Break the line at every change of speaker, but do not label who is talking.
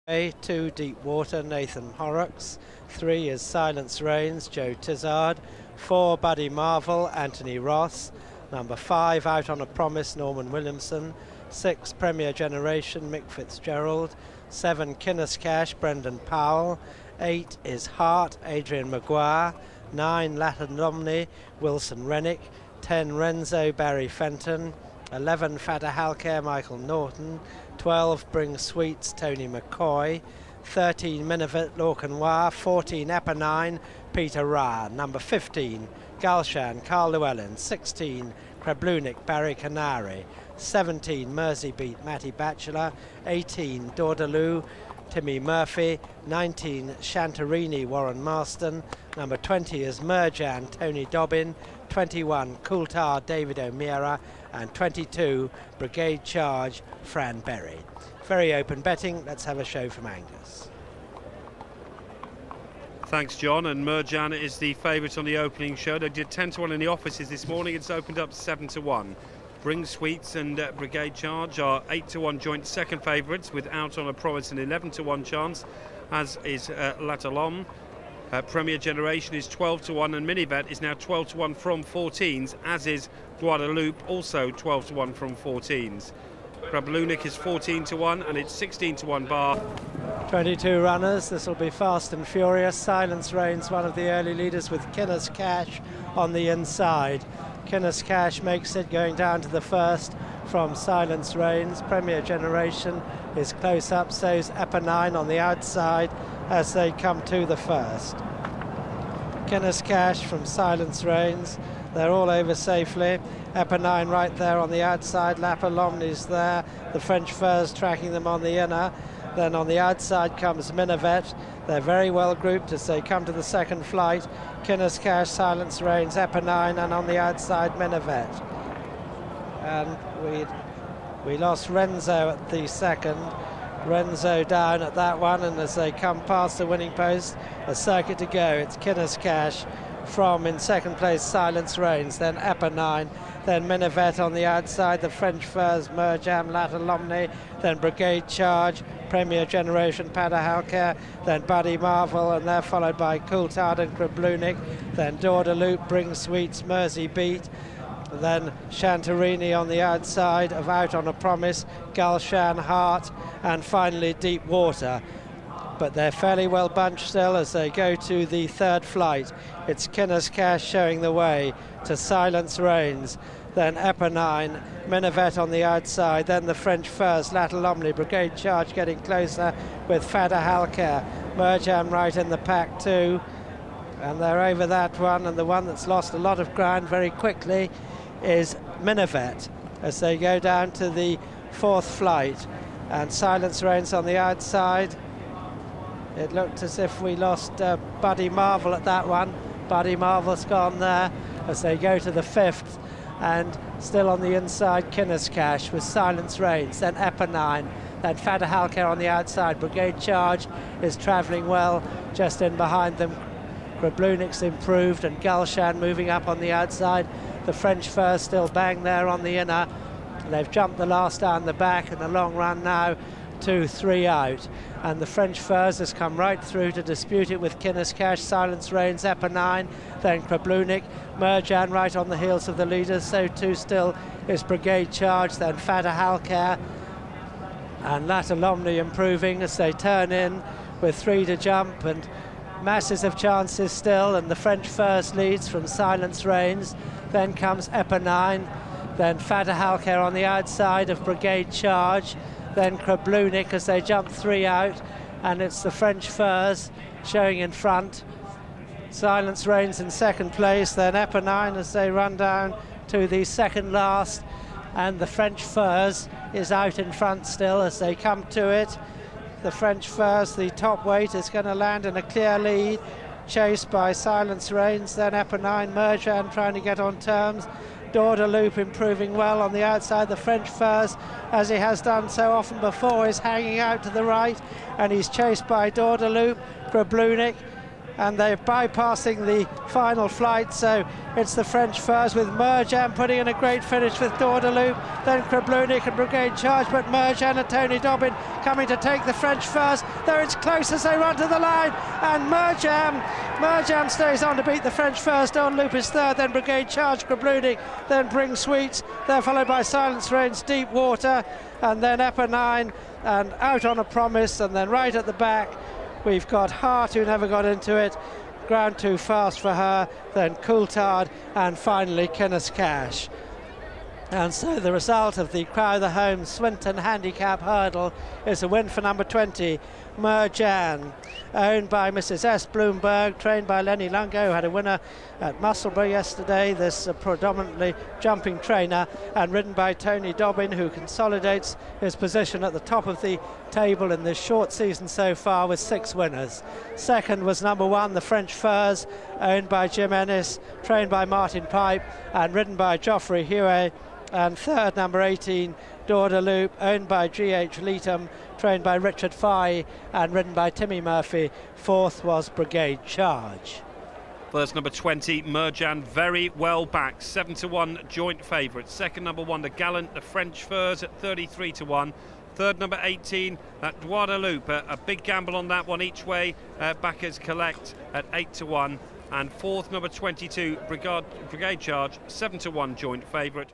2 Deep Water, Nathan Horrocks. 3 is Silence Reigns, Joe Tizard. 4 Buddy Marvel, Anthony Ross. Number 5 Out on a Promise, Norman Williamson. 6 Premier Generation, Mick Fitzgerald. 7 Kinnis Cash, Brendan Powell. 8 is Heart, Adrian Maguire. 9 Latin Omni, Wilson Rennick. 10 Renzo, Barry Fenton. 11 Fata Halcare, Michael Norton. 12 Bring Sweets, Tony McCoy. 13 Minivet, Lorcan. 14 Eponine, Peter Ryan. Number 15 Galshan, Carl Llewellyn. 16 Kreblunik, Barry Canary. 17 Mersey Beat, Matty Batchelor. 18 Dordaloo, Timmy Murphy. 19 Shantarini, Warren Marston. Number 20 is Mirjan, Tony Dobbin. 21 Coulthard, David O'Meara. And 22 Brigade Charge, Fran Berry. Very open betting. Let's have a show from Angus.
Thanks, John. And Mirjan is the favourite on the opening show. They did 10-1 in the offices this morning. It's opened up to 7-1. Bring Sweets and Brigade Charge are 8-1 joint second favourites, with Out on a Promise an 11-1 chance, as is Latalom. Premier Generation is 12-1, and Minivet is now 12-1 from 14s, as is Guadalupe, also 12-1 from 14s. Kreblunik is 14-1, and it's 16-1 bar.
22 runners. This will be fast and furious. Silence Reigns, one of the early leaders, with Kinnis Cash on the inside. Kinnis Cash makes it, going down to the first from Silence Reigns. Premier Generation is close up, so's Eponine on the outside as they come to the first. Kinnis Cash from Silence Reigns. They're all over safely. Eponine right there on the outside. Lapalomni's there. The French Furs tracking them on the inner. Then on the outside comes Minivet. They're very well grouped as they come to the second flight. Kinnis Cash, Silence Reigns, Eponine, and on the outside Minivet. And we lost Renzo at the second. Renzo down at that one, and as they come past the winning post, a circuit to go. It's Kinnis Cash from, in second place, Silence Reigns, then Eponine, then Minivet on the outside, the French Furs, Mirjan, Latalomni, then Brigade Charge, Premier Generation, Pada Halcare, then Buddy Marvel, and they're followed by Coulthard and Kreblunik, then Dordaloop, Bring Sweets, Mersey Beat, then Shantarini on the outside of Out on a Promise, Galshan, Heart, and finally Deep Water. But they're fairly well bunched still as they go to the third flight. It's Kinnis Cash showing the way to Silence Reigns, then Eponine, Minivet on the outside, then the French Furs, Latalomni, Brigade Charge getting closer with Fata Halcare, Mirjan right in the pack too, and they're over that one, and the one that's lost a lot of ground very quickly is Minivet as they go down to the fourth flight, and Silence Reigns on the outside. It looked as if we lost Buddy Marvel at that one. Buddy Marvel's gone there as they go to the fifth, and still on the inside Kinnis Cash with Silence Reigns, then Eponine, then Fata Halcare on the outside. Brigade Charge is travelling well just in behind them. Kreblunik's improved, and Galshan moving up on the outside. The French Furs still bang there on the inner. They've jumped the last down the back, and the long run now 2-3 out, and the French Furs has come right through to dispute it with Kinnis Cash, Silence Reigns, Eponine, then Kreblunik, Mirjan right on the heels of the leaders. So too still is Brigade Charge, then Fata Halcare, and Latalomni improving as they turn in with 3 to jump, and masses of chances still, and the French Furs leads from Silence Reigns. Then comes Eponine, then Fata Halcare on the outside of Brigade Charge, then Kreblunik as they jump 3 out, and it's the French Furs showing in front. Silence Reigns in second place, then Eponine as they run down to the second last, and the French Furs is out in front still as they come to it. The French Furs, the top weight, is going to land in a clear lead, chased by Silence Reigns, then Eponine, Mirjan trying to get on terms. Dordaloop improving well on the outside. The French Furs, as he has done so often before, is hanging out to the right, and he's chased by Dordaloop. Kreblunik and they're bypassing the final flight, so it's the French Furs with Mirjan putting in a great finish with Doordeloop, then Krablunik and Brigade Charge, but Mirjan and Tony Dobbin coming to take the French Furs. There it's close as they run to the line, and Mirjan stays on to beat the French Furs. Doordeloop is third, then Brigade Charge, Krablunik, then Bring Sweets, they're followed by Silence Reigns, Deep Water, and then Epper 9, and Out on a Promise, and then right at the back we've got Hart, who never got into it, Ground Too Fast for her, then Coulthard, and finally Kinnes Cash. And so the result of the Crowther Home Swinton Handicap Hurdle is a win for number 20, Mirjan, owned by Mrs. S. Bloomberg, trained by Lenny Lungo, who had a winner at Musselburgh yesterday, this predominantly jumping trainer, and ridden by Tony Dobbin, who consolidates his position at the top of the table in this short season so far with 6 winners. Second was number 1, the French Furs, owned by Jim Ennis, trained by Martin Pipe, and ridden by Geoffrey Huet. And third, number 18, Doordeloop, owned by G.H. Leatham, trained by Richard Fye and ridden by Timmy Murphy. Fourth was Brigade Charge.
First, number 20, Mirjan, very well back, 7-1 joint favourite. Second, number 1, the Gallant, the French Furs at 33-1. Third, number 18, that Doordeloop, a big gamble on that one each way. Backers collect at 8-1. And fourth, number 22, Brigade Charge, 7-1 joint favourite.